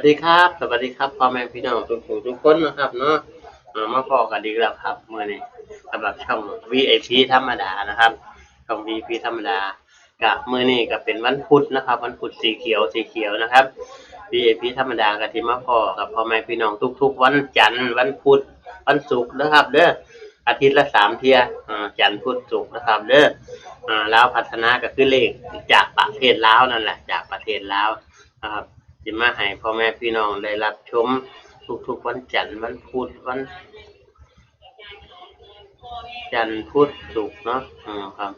ดีครับสวัสดีครับพ่อแม่พี่น้องทุกคนนะครับเนาะมาพอกันดีแล้วครับเมื่อนี้สำหรับช่อง VIP ธรรมดานะครับช่อง VIP ธรรมดากับเมื่อนี้ก็เป็นวันพุธนะครับวันพุธสีเขียวนะครับ VIP ธรรมดากับที่มาพอกับพ่อแม่พี่น้องทุกวันจันทร์วันพุธวันศุกร์นะครับเด้ออาทิตย์ละ3เที่ยจันทร์พุธศุกร์นะครับเด้อลาวพัฒนาก็คือเลขจากประเทศลาวนั่นแหละจากประเทศลาวนะครับจะมาให้พ่อแม่พี่น้องได้รับชมทุกวันจันทร์วันพุธวันจันทร์พุธศุกร์เนาะครับ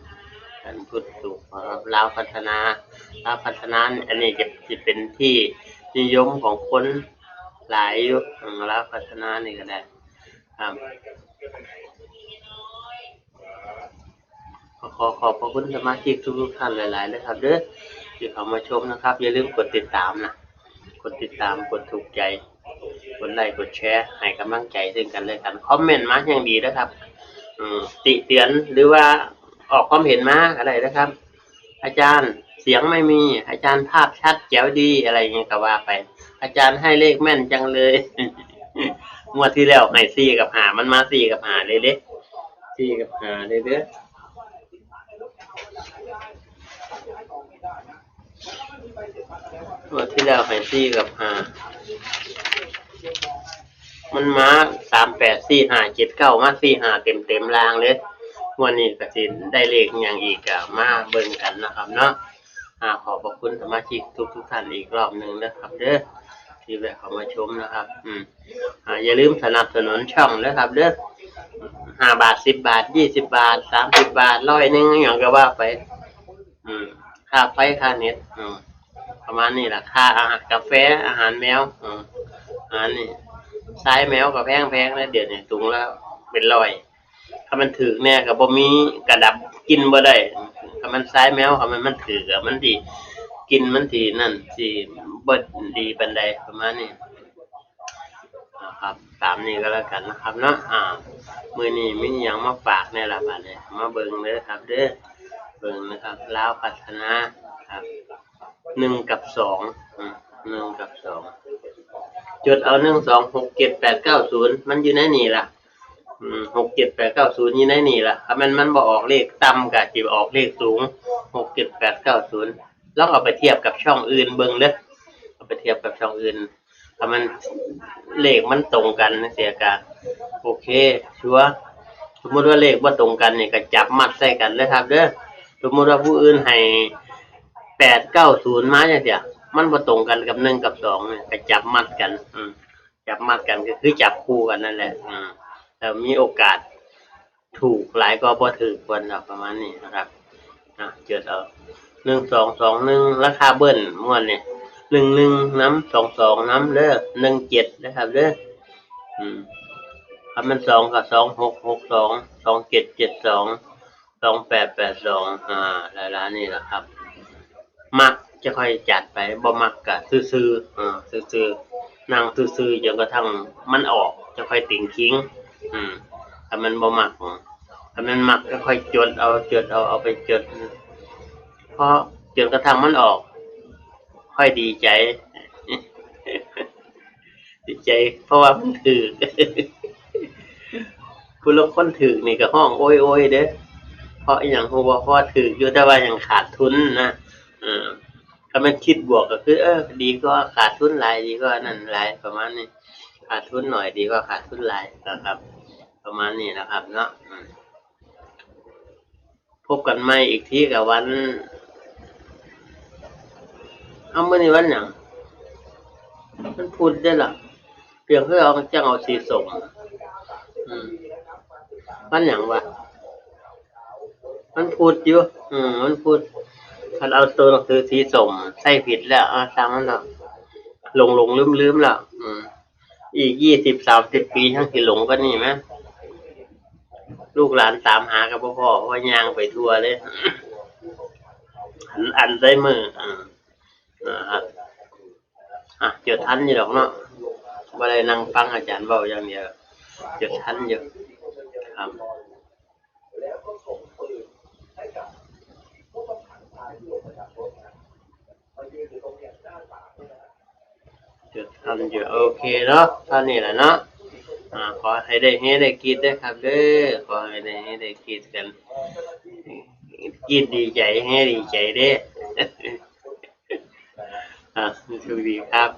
จันทร์พุธศุกร์ครับลาวพัฒนาอันนี้จะเป็นที่นิยมของคนหลายอยู่ลาวพัฒนานี่ก็ได้ครับขอบพระคุณสมาชิกทุกท่านหลายๆเลยครับเด้อที่เข้ามาชมนะครับอย่าลืมกดติดตามนะกดติดตามกดถูกใจกดไลค์กดแชร์ให้กำลังใจซึ่งกันและกันคอมเมนต์มาอย่างดีนะครับติเตือนหรือว่าออกความเห็นมาอะไรนะครับอาจารย์เสียงไม่มีอาจารย์ภาพชัดแจ๋วดีอะไรอย่างเงี้ยก็ว่าไปอาจารย์ให้เลขแม่นจังเลยงวดที่แล้วให้4กับ5มันมา4กับ5เลยเด้4กับ5เลยเด้องวดที่แล้วให้4กับ5มันมา384579มา45เต็มรางเลยวันนี้ก็สิได้เลขอย่างอีกก็มาเบิ่งกันนะครับเนาะขอบพระคุณสมาชิกทุกท่านอีกรอบหนึ่งนะครับเด้อที่แวะเข้ามาชมนะครับอย่าลืมสนับสนุนช่องนะครับเด้อ5 บาท10 บาท20 บาท30 บาท100อย่างก็ว่าไปค่าไฟค่าเน็ตประมาณนี้แหละค่าอาหารกาแฟอาหารแมวอาหารนี่ไซส์แมวก็แพงแล้วเดี๋ยวนี้ถุงแล้วเป็นร้อยถ้ามันถือแน่ก็บ่มีกระดับกินบ่ได้ถ้ามันไซส์แมวถ้ามันถือก็มันสิกินมันสินั่นสิบ่ดีปานใดประมาณนี้ครับตามนี้ก็แล้วกันนะครับเนาะมื้อนี้มีหยังมาฝากแน่ล่ะบัดนี้มาเบิ่งเด้อครับเด้อเบิ่งนะครับลาวพัฒนาครับ1กับ2 1กับ2จดเอา126789มันอยู่ในนี่ล่ะ67890อยู่ในนี่ล่ะถ้ามันบ่ออกเลขต่ำก็สิออกเลขสูง67890ลองเอาไปเทียบกับช่องอื่นเบิ่งเด้อเอาไปเทียบกับช่องอื่นถ้ามันเลขมันตรงกันจังซี่ก็โอเคชัวร์สมมุติว่าเลขบ่ตรงกันนี่ก็จับมัดใส่กันเลยครับเด้อสมมุติว่าผู้อื่นให้890มาจังซี่มันบ่ตรงกันกับ1กับ2นี่ก็จับมัดกันจับมัดกันก็คือจับคู่กันนั่นแหละแล้วมีโอกาสถูกหลายกว่าบ่ถูกควรประมาณนี้นะครับจดเอา1221ราคาเบิ้ลม่วนนี่11นำ22นำเด้อ17นะครับเด้อถ้ามัน2ก็2662 2772 2882หลายๆนี่แหละครับมักจะค่อยจัดไปบ่มักก็ซื่อๆซื่อๆนั่งซื่อๆจนกระทั่งมันออกจะค่อยติ่งขิงถ้ามันบ่มักถ้ามันมักก็ค่อยจดเอาไปจดเพราะจนกระทั่งมันออกค่อยดีใจดีใจเพราะว่ามันถูกผู้ลางคนถูกนี่ก็ร้องโอ๊ยๆเด้อเพราะอิหยังฮู้บ่เพราะว่าถูกอยู่แต่ว่ายังขาดทุนนะถ้ามันคิดบวกก็คือดีกว่าขาดทุนหลายดีกว่านั่นหลายประมาณนี้ขาดทุนหน่อยดีกว่าขาดทุนหลายนะครับประมาณนี้นะครับเนาะพบกันใหม่อีกทีกับวันมื้อนี้วันหยังมันพุธเด้อล่ะเพียงคือเอาจังเอาสีส้มวันหยังวะมันพุธอยู่มันพุธคันเอาตัวหนังสือสีส้มใส่ผิดแล้วช่างมันเนาะหลงลืมๆแล้วอีก20-30ปีจั่งสิหลงกว่านี้แหมลูกหลานตามหาก็บ่พ้อเพราะว่าย่างไปทั่วเลยอัลไซเมอร์นะครับจดทันอยู่ดอกเนาะบ่ได้นั่งฟังอาจารย์เว้าอย่างเดียวจดทันอยู่ครับ จุดทำอยู่โอเคเนาะเท่านี้แหละเนาะขอให้ได้เฮ็ดได้กินได้อครับเด้อขอให้ได้เฮ็ดได้กินกันกินดีใจเฮ็ดดีใจเด้อโชคดีครับ